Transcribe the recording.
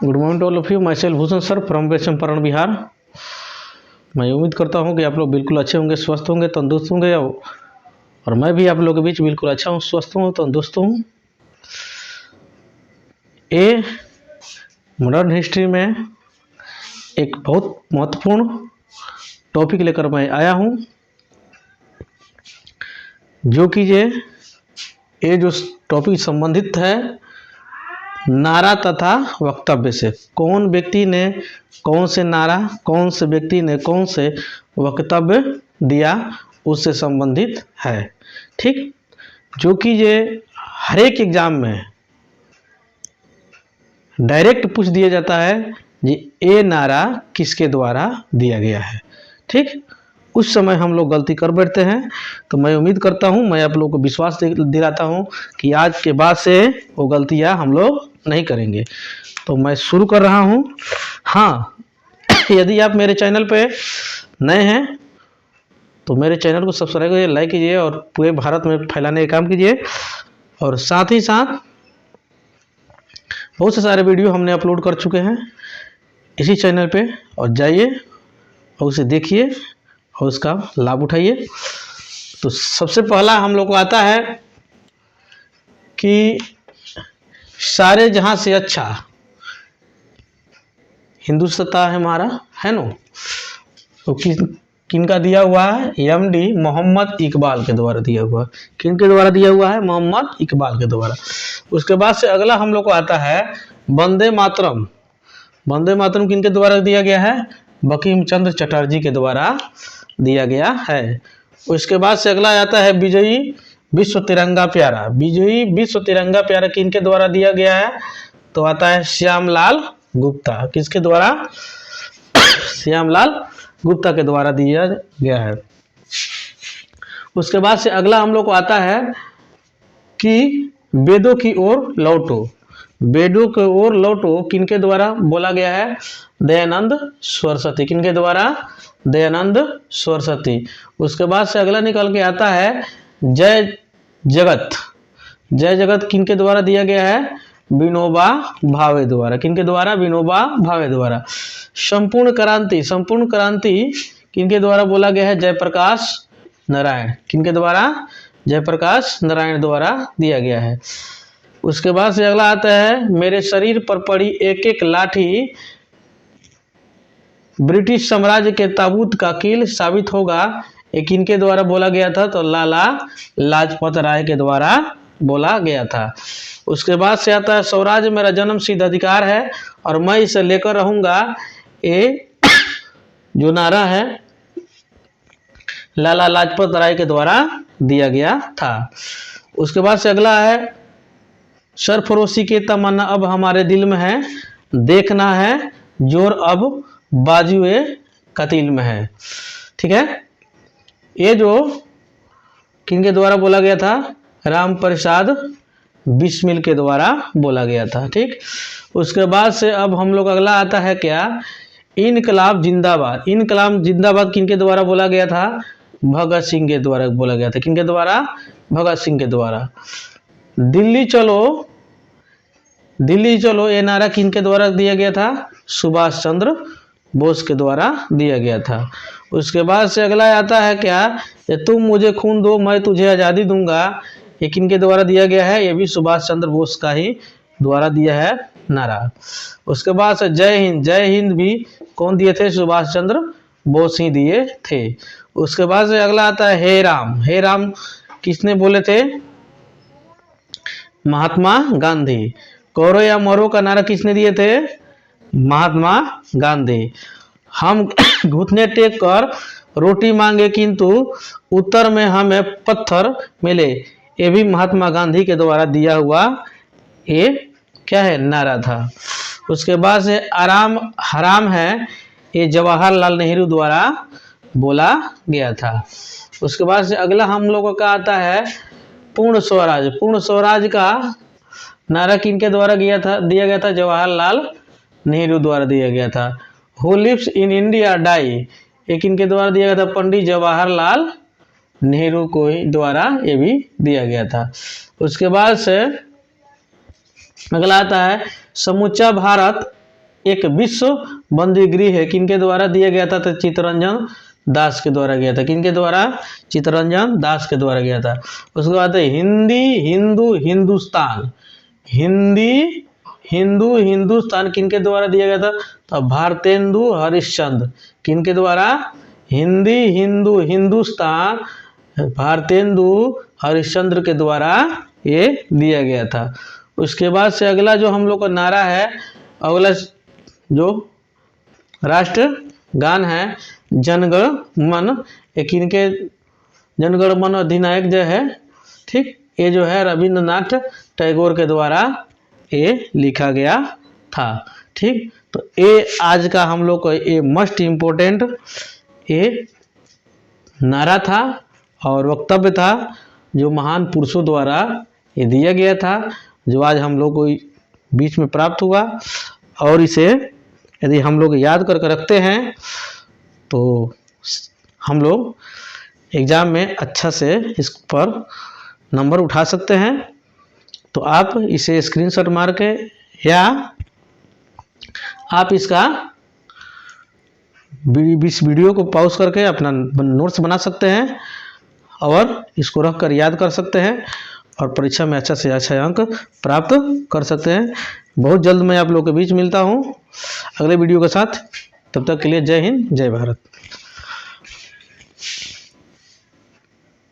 Good morning to all of you. Myself Bhushan sir from West Champaran Bihar. मैं उम्मीद करता हूँ कि आप लोग बिल्कुल अच्छे होंगे, स्वस्थ होंगे, तंदुरुस्त होंगे और मैं भी आप लोगों के बीच बिल्कुल अच्छा हूँ, स्वस्थ हूँ, तंदुरुस्त हूँ। ये मॉडर्न हिस्ट्री में एक बहुत महत्वपूर्ण टॉपिक लेकर मैं आया हूँ, जो कि ये जो टॉपिक संबंधित है नारा तथा वक्तव्य से। कौन व्यक्ति ने कौन से नारा, कौन से व्यक्ति ने कौन से वक्तव्य दिया, उससे संबंधित है। ठीक, जो कि ये हर एक एग्जाम में डायरेक्ट पूछ दिया जाता है जी, ये नारा किसके द्वारा दिया गया है। ठीक, उस समय हम लोग गलती कर बैठते हैं। तो मैं उम्मीद करता हूं, मैं आप लोगों को विश्वास दिलाता हूं कि आज के बाद से वो गलतियां हम लोग नहीं करेंगे। तो मैं शुरू कर रहा हूं। हाँ, यदि आप मेरे चैनल पे नए हैं तो मेरे चैनल को सब्सक्राइब कीजिए, लाइक कीजिए और पूरे भारत में फैलाने का काम कीजिए। और साथ ही साथ बहुत से सारे वीडियो हमने अपलोड कर चुके हैं इसी चैनल पे, और जाइए और उसे देखिए और उसका लाभ उठाइए। तो सबसे पहला हम लोग को आता है कि सारे जहां से अच्छा हिंदुस्तान है हमारा, है ना। तो किनका दिया हुआ है? एमडी मोहम्मद इकबाल के द्वारा दिया हुआ। किनके द्वारा दिया हुआ है? मोहम्मद इकबाल के द्वारा। उसके बाद से अगला हम लोग को आता है वंदे मातरम। वंदे मातरम किनके द्वारा दिया गया है? बंकिम चंद्र चटर्जी के द्वारा दिया गया है। उसके बाद से अगला आता है विजयी विश्व तिरंगा प्यारा। विजयी विश्व तिरंगा प्यारा किनके द्वारा दिया गया है? तो आता है श्यामलाल गुप्ता। किसके द्वारा? श्यामलाल गुप्ता के द्वारा दिया गया है। उसके बाद से अगला हम लोग को आता है कि वेदों की ओर लौटो। वेदों की ओर लौटो किनके द्वारा बोला गया है? दयानंद सरस्वती। किनके द्वारा? दयानंद सरस्वती। उसके बाद से अगला निकल के आता है जय जगत। जय जगत किनके द्वारा दिया गया है? विनोबा भावे द्वारा। किनके द्वारा? विनोबा भावे द्वारा। संपूर्ण क्रांति, संपूर्ण क्रांति किनके द्वारा बोला गया है? जयप्रकाश नारायण। किनके द्वारा? जयप्रकाश नारायण द्वारा दिया गया है। उसके बाद से अगला आता है मेरे शरीर पर पड़ी एक एक लाठी ब्रिटिश साम्राज्य के ताबूत का कील साबित होगा। ये किनके द्वारा बोला गया था? तो लाला लाजपत राय के द्वारा बोला गया था। उसके बाद से आता है स्वराज मेरा जन्म सिद्ध अधिकार है और मैं इसे लेकर रहूंगा। ये जो नारा है लाला लाजपत राय के द्वारा दिया गया था। उसके बाद से अगला है सरफरोशी की तमन्ना अब हमारे दिल में है, देखना है जोर अब बाजुए कतील में है। ठीक है, ये जो किनके द्वारा बोला गया था? राम प्रसाद बिस्मिल के द्वारा बोला गया था। ठीक, उसके बाद से अब हम लोग अगला आता है क्या? इनकलाब जिंदाबाद। इनकलाब जिंदाबाद किनके द्वारा बोला गया था? भगत सिंह के द्वारा बोला गया था। किनके द्वारा? भगत सिंह के द्वारा। दिल्ली चलो, दिल्ली चलो ये नारा किनके द्वारा दिया गया था? सुभाष चंद्र बोस के द्वारा दिया गया था। उसके बाद से अगला आता है क्या? ये तुम मुझे खून दो मैं तुझे आज़ादी दूंगा। ये किनके द्वारा दिया गया है? ये भी सुभाष चंद्र बोस का ही द्वारा दिया है नारा। उसके बाद से जय हिंद, जय हिंद भी कौन दिए थे? सुभाष चंद्र बोस ही दिए थे। उसके बाद से अगला आता है हे राम। हे राम किसने बोले थे? महात्मा गांधी। करो या मरो का नारा किसने दिए थे? महात्मा गांधी। हम घुटने टेक कर रोटी मांगे किंतु उत्तर में हमें पत्थर मिले। ये भी महात्मा गांधी के द्वारा दिया हुआ ये क्या है? नारा था। उसके बाद से आराम हराम है ये जवाहरलाल नेहरू द्वारा बोला गया था। उसके बाद से अगला हम लोगों का आता है पूर्ण स्वराज। पूर्ण स्वराज का नारा किनके द्वारा दिया गया था? जवाहरलाल नेहरू द्वारा दिया गया था। Who lives in India die ये किनके द्वारा दिया गया था? पंडित जवाहरलाल नेहरू को द्वारा ये भी दिया गया था। उसके बाद से अगला आता है समूचा भारत एक विश्व बंदी गृह है, किनके द्वारा दिया गया था? तो चित्तरंजन दास के द्वारा गया था। किनके द्वारा? चित्तरंजन दास के द्वारा गया था। उसके बाद है हिंदी हिंदू हिंदुस्तान। हिंदी हिंदू हिंदुस्तान किनके द्वारा दिया गया था? तो भारतेंदु हरिश्चंद्र। किनके द्वारा? हिंदी हिंदू हिंदुस्तान भारतेंदु हरिश्चंद्र के द्वारा ये दिया गया था। उसके बाद से अगला जो हम लोग का नारा है, अगला जो राष्ट्र गान है जनगण मन, ये किनके? जनगण मन अधिनायक जो है, ठीक, ये जो है रविंद्रनाथ टैगोर के द्वारा ये लिखा गया था। ठीक, तो ये आज का हम लोग को ये मोस्ट इम्पोर्टेंट ये नारा था और वक्तव्य था जो महान पुरुषों द्वारा ये दिया गया था, जो आज हम लोग को बीच में प्राप्त हुआ। और इसे यदि हम लोग याद करके रखते हैं तो हम लोग एग्ज़ाम में अच्छा से इस पर नंबर उठा सकते हैं। तो आप इसे स्क्रीनशॉट मार के या आप इसका इस वीडियो को पॉज करके अपना नोट्स बना सकते हैं और इसको रख कर याद कर सकते हैं और परीक्षा में अच्छा से अच्छा अंक प्राप्त कर सकते हैं। बहुत जल्द मैं आप लोगों के बीच मिलता हूं अगले वीडियो के साथ। तब तक के लिए जय हिंद जय भारत।